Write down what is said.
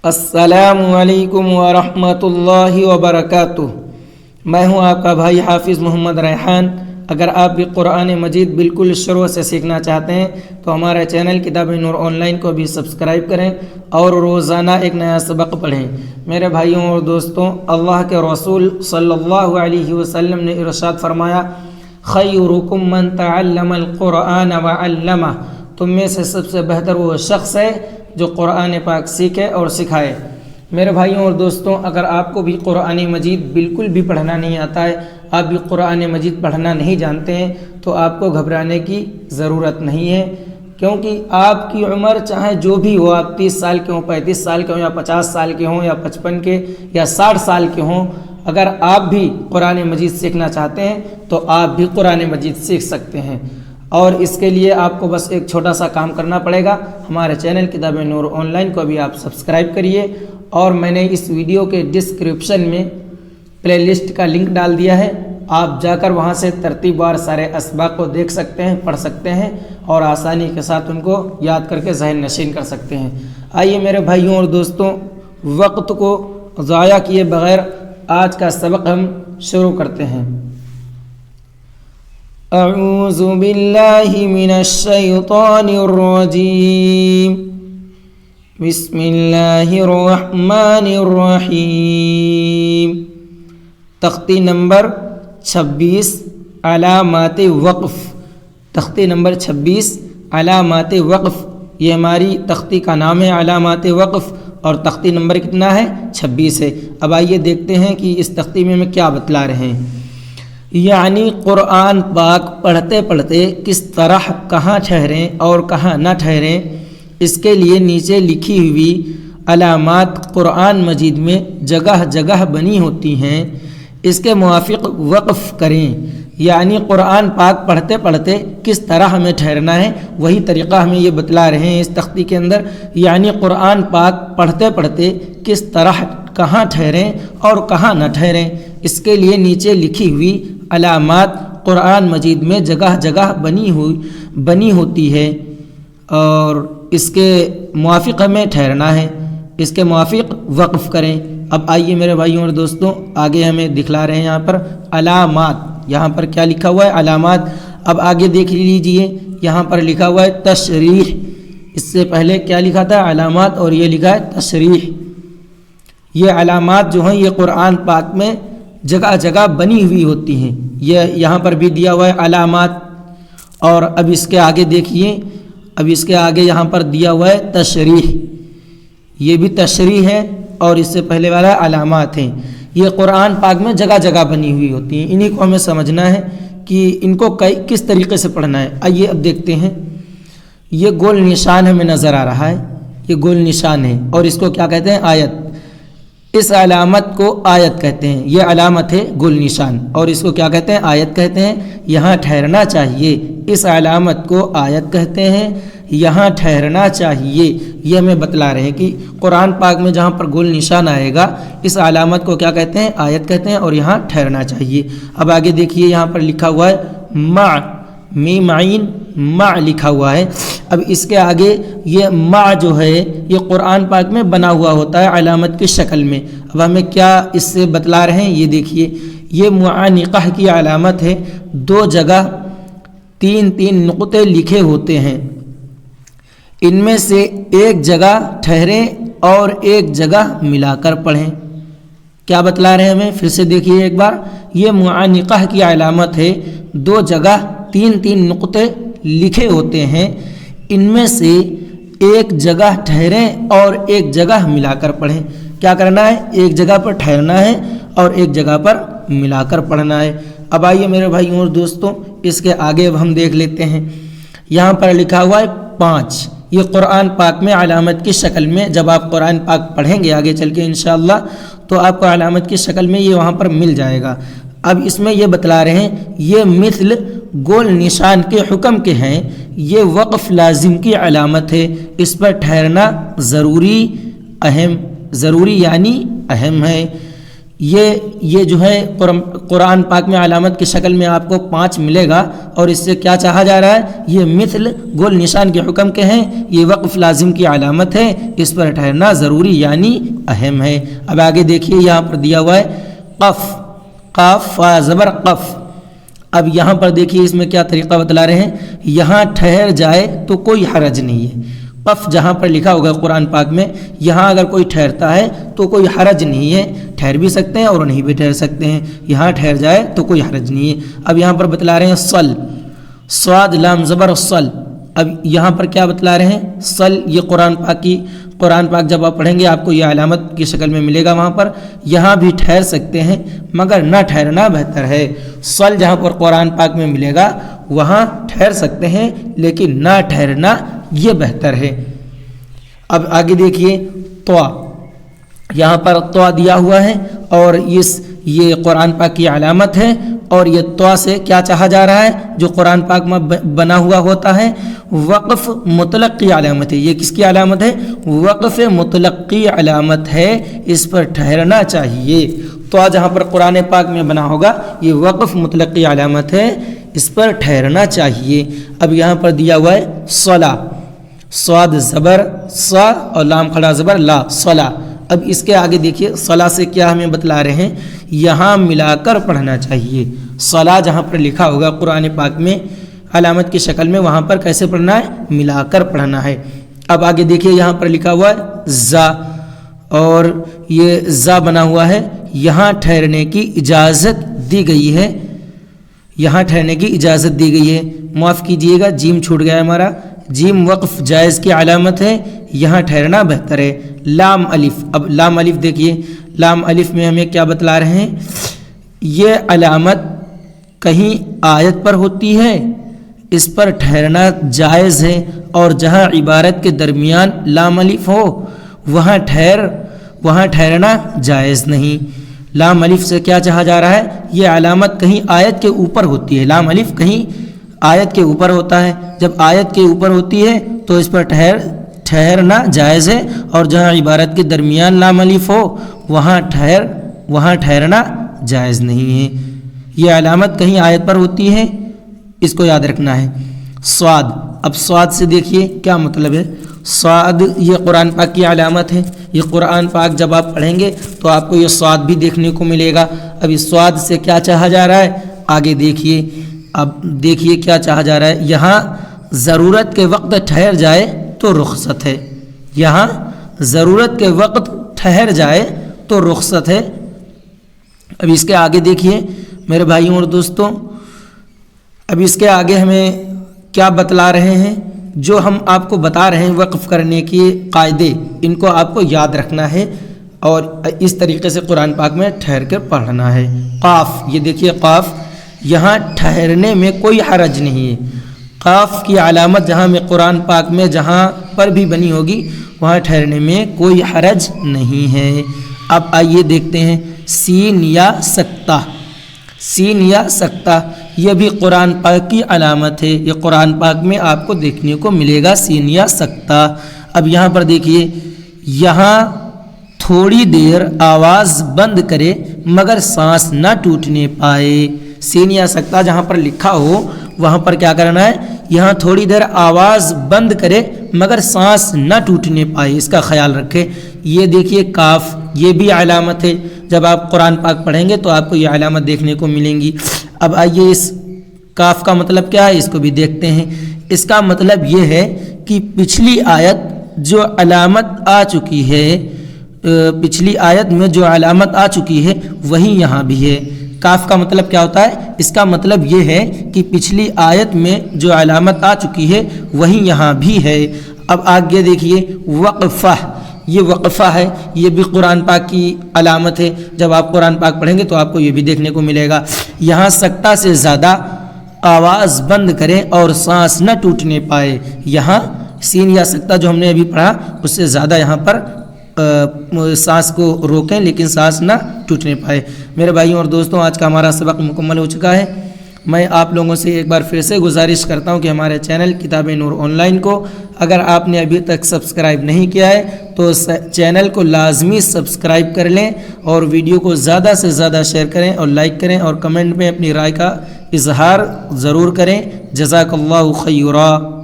السلام علیکم ورحمۃ اللہ وبرکاتہ۔ میں ہوں آپ کا بھائی حافظ محمد ریحان۔ اگر آپ بھی قرآن مجید بالکل شروع سے سیکھنا چاہتے ہیں تو ہمارے چینل کتاب نور آن لائن کو بھی سبسکرائب کریں اور روزانہ ایک نیا سبق پڑھیں۔ میرے بھائیوں اور دوستوں، اللہ کے رسول صلی اللہ علیہ وسلم نے ارشاد فرمایا، خیرکم من تعلم القرآن وعلمہ، تم میں سے سب سے بہتر وہ شخص ہے جو قرآن پاک سیکھے اور سکھائے۔ میرے بھائیوں اور دوستوں، اگر آپ کو بھی قرآن مجید بالکل بھی پڑھنا نہیں آتا ہے، آپ بھی قرآن مجید پڑھنا نہیں جانتے ہیں، تو آپ کو گھبرانے کی ضرورت نہیں ہے، کیونکہ آپ کی عمر چاہے جو بھی ہو، آپ 30 سال کے ہوں، 35 سال کے ہوں، یا 50 سال کے ہوں، یا 55 کے، یا 60 سال کے ہوں، اگر آپ بھی قرآن مجید سیکھنا چاہتے ہیں تو آپ بھی قرآن مجید سیکھ سکتے ہیں۔ اور اس کے لیے آپ کو بس ایک چھوٹا سا کام کرنا پڑے گا، ہمارے چینل کتاب نور آن لائن کو بھی آپ سبسکرائب کریے، اور میں نے اس ویڈیو کے ڈسکرپشن میں پلے لسٹ کا لنک ڈال دیا ہے، آپ جا کر وہاں سے ترتیب وار سارے اسباق کو دیکھ سکتے ہیں، پڑھ سکتے ہیں، اور آسانی کے ساتھ ان کو یاد کر کے ذہن نشین کر سکتے ہیں۔ آئیے میرے بھائیوں اور دوستوں، وقت کو ضائع کیے بغیر آج کا سبق ہم شروع کرتے ہیں۔ اعوذ باللہ من الشیطان الرجیم، بسم اللہ الرحمن الرحیم۔ تختی نمبر 26 علامات وقف، تختی نمبر 26 علامات وقف، یہ ہماری تختی کا نام ہے، علامات وقف، اور تختی نمبر کتنا ہے؟ 26 ہے۔ اب آئیے دیکھتے ہیں کہ اس تختی میں کیا بتلا رہے ہیں۔ یعنی قرآن پاک پڑھتے پڑھتے کس طرح کہاں ٹھہریں اور کہاں نہ ٹھہریں، اس کے لیے نیچے لکھی ہوئی علامات قرآن مجید میں جگہ جگہ بنی ہوتی ہیں، اس کے موافق وقف کریں۔ یعنی قرآن پاک پڑھتے پڑھتے کس طرح ہمیں ٹھہرنا ہے، وہی طریقہ ہمیں یہ بتلا رہے ہیں اس تختی کے اندر۔ یعنی قرآن پاک پڑھتے پڑھتے کس طرح کہاں ٹھہریں اور کہاں نہ ٹھہریں، اس کے لیے نیچے لکھی ہوئی علامات قرآن مجید میں جگہ جگہ بنی ہوتی ہے، اور اس کے موافق ہمیں ٹھہرنا ہے، اس کے موافق وقف کریں۔ اب آئیے میرے بھائیوں اور دوستوں، آگے ہمیں دکھلا رہے ہیں یہاں پر علامات، یہاں پر کیا لکھا ہوا ہے؟ علامات۔ اب آگے دیکھ لیجئے، یہاں پر لکھا ہوا ہے تشریح، اس سے پہلے کیا لکھا تھا؟ علامات، اور یہ لکھا ہے تشریح۔ یہ علامات جو ہیں یہ قرآن پاک میں جگہ جگہ بنی ہوئی ہوتی ہیں، یہ یہاں پر بھی دیا ہوا ہے علامات، اور اب اس کے آگے دیکھیے، اب اس کے آگے یہاں پر دیا ہوا ہے تشریح، یہ بھی تشریح ہے، اور اس سے پہلے والا علامات ہیں۔ یہ قرآن پاک میں جگہ جگہ بنی ہوئی ہوتی ہیں، انہی کو ہمیں سمجھنا ہے کہ ان کو کس طریقے سے پڑھنا ہے۔ آئیے اب دیکھتے ہیں، یہ گول نشان ہمیں نظر آ رہا ہے، یہ گول نشان ہے، اور اس کو کیا کہتے ہیں؟ آیت۔ اس علامت کو آیت کہتے ہیں، یہ علامت ہے گول نشان، اور اس کو کیا کہتے ہیں؟ آیت کہتے ہیں۔ یہاں ٹھہرنا چاہیے، اس علامت کو آیت کہتے ہیں، یہاں ٹھہرنا چاہیے، یہ ہمیں بتلا رہے ہیں کہ قرآن پاک میں جہاں پر گول نشان آئے گا اس علامت کو کیا کہتے ہیں؟ آیت کہتے ہیں، اور یہاں ٹھہرنا چاہیے۔ اب آگے دیکھیے، یہاں پر لکھا ہوا ہے مع، میم عین مع لکھا ہوا ہے۔ اب اس کے آگے یہ مع جو ہے یہ قرآن پاک میں بنا ہوا ہوتا ہے علامت کی شکل میں۔ اب ہمیں کیا اس سے بتلا رہے ہیں؟ یہ دیکھیے، یہ معانقہ کی علامت ہے، دو جگہ تین تین نقطے لکھے ہوتے ہیں، ان میں سے ایک جگہ ٹھہریں اور ایک جگہ ملا کر پڑھیں۔ کیا بتلا رہے ہیں ہمیں؟ پھر سے دیکھیے ایک بار، یہ معانقہ کی علامت ہے، دو جگہ تین تین نقطے لکھے ہوتے ہیں، ان میں سے ایک جگہ ٹھہریں اور ایک جگہ ملا کر پڑھیں۔ کیا کرنا ہے؟ ایک جگہ پر ٹھہرنا ہے اور ایک جگہ پر ملا کر پڑھنا ہے۔ اب آئیے میرے بھائیوں اور دوستوں، اس کے آگے اب ہم دیکھ لیتے ہیں، یہاں پر لکھا ہوا ہے 5، یہ قرآن پاک میں علامت کی شکل میں، جب آپ قرآن پاک پڑھیں گے آگے چل کے انشاءاللہ تو آپ کو علامت کی شکل میں یہ وہاں پر مل جائے گا۔ اب اس میں یہ بتلا رہے ہیں، یہ مثل گول نشان کے حکم کے ہیں، یہ وقف لازم کی علامت ہے، اس پر ٹھہرنا ضروری یعنی اہم ہے۔ یہ جو ہے قرآن پاک میں علامت کی شکل میں آپ کو 5 ملے گا، اور اس سے کیا چاہا جا رہا ہے؟ یہ مثل گول نشان کے حکم کے ہیں، یہ وقف لازم کی علامت ہے، اس پر ٹھہرنا ضروری یعنی اہم ہے۔ اب آگے دیکھیے یہاں پر دیا ہوا ہے قف، قاف فا زبر قف۔ اب یہاں پر دیکھیے اس میں کیا طریقہ بتلا رہے ہیں، یہاں ٹھہر جائے تو کوئی حرج نہیں ہے۔ قف جہاں پر لکھا ہوگا قرآن پاک میں، یہاں اگر کوئی ٹھہرتا ہے تو کوئی حرج نہیں ہے، ٹھہر بھی سکتے ہیں اور نہیں بھی ٹھہر سکتے ہیں، یہاں ٹھہر جائے تو کوئی حرج نہیں ہے۔ اب یہاں پر بتلا رہے ہیں صل، صاد لام زبر صل۔ اب یہاں پر کیا بتلا رہے ہیں؟ صل، یہ قرآن پاک جب آپ پڑھیں گے آپ کو یہ علامت کی شکل میں ملے گا وہاں پر، یہاں بھی ٹھہر سکتے ہیں مگر نہ ٹھہرنا بہتر ہے۔ صل جہاں پر قرآن پاک میں ملے گا وہاں ٹھہر سکتے ہیں لیکن نہ ٹھہرنا یہ بہتر ہے۔ اب آگے دیکھیے طوا، یہاں پر طوا دیا ہوا ہے اور یہ قرآن پاک کی علامت ہے، اور یہ طوا سے کیا چاہا جا رہا ہے؟ جو قرآن پاک میں بنا ہوا ہوتا ہے وقف مطلق کی علامت ہے۔ یہ کس کی علامت ہے؟ وقف مطلق کی علامت ہے، اس پر ٹھہرنا چاہیے۔ طوا جہاں پر قرآن پاک میں بنا ہوگا یہ وقف مطلق کی علامت ہے، اس پر ٹھہرنا چاہیے۔ اب یہاں پر دیا ہوا ہے صلا، صاد زبر صا اور لام کھڑا زبر لا، صلا۔ اب اس کے آگے دیکھیے صلا سے کیا ہمیں بتلا رہے ہیں، یہاں ملا کر پڑھنا چاہیے۔ صلا جہاں پر لکھا ہوگا قرآن پاک میں علامت کی شکل میں، وہاں پر کیسے پڑھنا ہے؟ ملا کر پڑھنا ہے۔ اب آگے دیکھیے یہاں پر لکھا ہوا ہے زا، اور یہ زا بنا ہوا ہے، یہاں ٹھہرنے کی اجازت دی گئی ہے، یہاں ٹھہرنے کی اجازت دی گئی ہے۔ معاف کیجئے گا جیم چھوٹ گیا ہے ہمارا، جیم وقف جائز کی علامت ہے، یہاں ٹھہرنا بہتر ہے۔ لام الف، اب لام الف دیکھیے، لام الف میں ہمیں کیا بتلا رہے ہیں، یہ علامت کہیں آیت پر ہوتی ہے، اس پر ٹھہرنا جائز ہے، اور جہاں عبارت کے درمیان لام الف ہو وہاں ٹھہرنا جائز نہیں۔ لام الف سے کیا چاہا جا رہا ہے؟ یہ علامت کہیں آیت کے اوپر ہوتی ہے، لام الف کہیں آیت کے اوپر ہوتا ہے، جب آیت کے اوپر ہوتی ہے تو اس پر ٹھہرنا جائز ہے، اور جہاں عبارت کے درمیان لام الف ہو وہاں ٹھہرنا جائز نہیں ہے۔ یہ علامت کہیں آیت پر ہوتی ہے، اس کو یاد رکھنا ہے۔ صاد، اب صاد سے دیکھیے کیا مطلب ہے۔ صاد یہ قرآن پاک کی علامت ہے، یہ قرآن پاک جب آپ پڑھیں گے تو آپ کو یہ صاد بھی دیکھنے کو ملے گا۔ اب اس صاد سے کیا چاہا جا رہا ہے؟ آگے دیکھیے، اب دیکھیے کیا چاہا جا رہا ہے، یہاں ضرورت کے وقت ٹھہر جائے تو رخصت ہے، یہاں ضرورت کے وقت ٹھہر جائے تو رخصت ہے۔ اب اس کے آگے دیکھیے میرے بھائیوں اور دوستوں، اب اس کے آگے ہمیں کیا بتلا رہے ہیں، جو ہم آپ کو بتا رہے ہیں وقف کرنے کے قاعدے، ان کو آپ کو یاد رکھنا ہے اور اس طریقے سے قرآن پاک میں ٹھہر کر پڑھنا ہے۔ قاف، یہ دیکھیے قاف، یہاں ٹھہرنے میں کوئی حرج نہیں ہے۔ قاف کی علامت جہاں میں قرآن پاک میں جہاں پر بھی بنی ہوگی وہاں ٹھہرنے میں کوئی حرج نہیں ہے۔ اب آئیے دیکھتے ہیں سین یا سکتہ، سین یا سکتہ یہ بھی قرآن پاک کی علامت ہے، یہ قرآن پاک میں آپ کو دیکھنے کو ملے گا سین یا سکتہ۔ اب یہاں پر دیکھیے، یہاں تھوڑی دیر آواز بند کرے مگر سانس نہ ٹوٹنے پائے۔ سین یا سکتہ جہاں پر لکھا ہو وہاں پر کیا کرنا ہے، یہاں تھوڑی دیر آواز بند کرے مگر سانس نہ ٹوٹنے پائے، اس کا خیال رکھے۔ یہ دیکھیے کاف، یہ بھی علامت ہے، جب آپ قرآن پاک پڑھیں گے تو آپ کو یہ علامت دیکھنے کو ملیں گی۔ اب آئیے اس کاف کا مطلب کیا ہے، اس کو بھی دیکھتے ہیں۔ اس کا مطلب یہ ہے کہ پچھلی آیت جو علامت آ چکی ہے، پچھلی آیت میں جو علامت آ چکی ہے وہی یہاں بھی ہے۔ کاف کا مطلب کیا ہوتا ہے، اس کا مطلب یہ ہے کہ پچھلی آیت میں جو علامت آ چکی ہے وہی یہاں بھی ہے۔ اب آگے دیکھیے وقفہ، یہ وقفہ ہے، یہ بھی قرآن پاک کی علامت ہے، جب آپ قرآن پاک پڑھیں گے تو آپ کو یہ بھی دیکھنے کو ملے گا۔ یہاں سکتہ سے زیادہ آواز بند کریں اور سانس نہ ٹوٹنے پائے، یہاں سین یا سکتہ جو ہم نے ابھی پڑھا اس سے زیادہ یہاں پر سانس کو روکیں لیکن سانس نہ ٹوٹنے پائے۔ میرے بھائیوں اور دوستوں، آج کا ہمارا سبق مکمل ہو چکا ہے۔ میں آپ لوگوں سے ایک بار پھر سے گزارش کرتا ہوں کہ ہمارے چینل کتاب نور آن لائن کو اگر آپ نے ابھی تک سبسکرائب نہیں کیا ہے تو چینل کو لازمی سبسکرائب کر لیں اور ویڈیو کو زیادہ سے زیادہ شیئر کریں اور لائک کریں اور کمنٹ میں اپنی رائے کا اظہار ضرور کریں۔ جزاک اللہ خیرا۔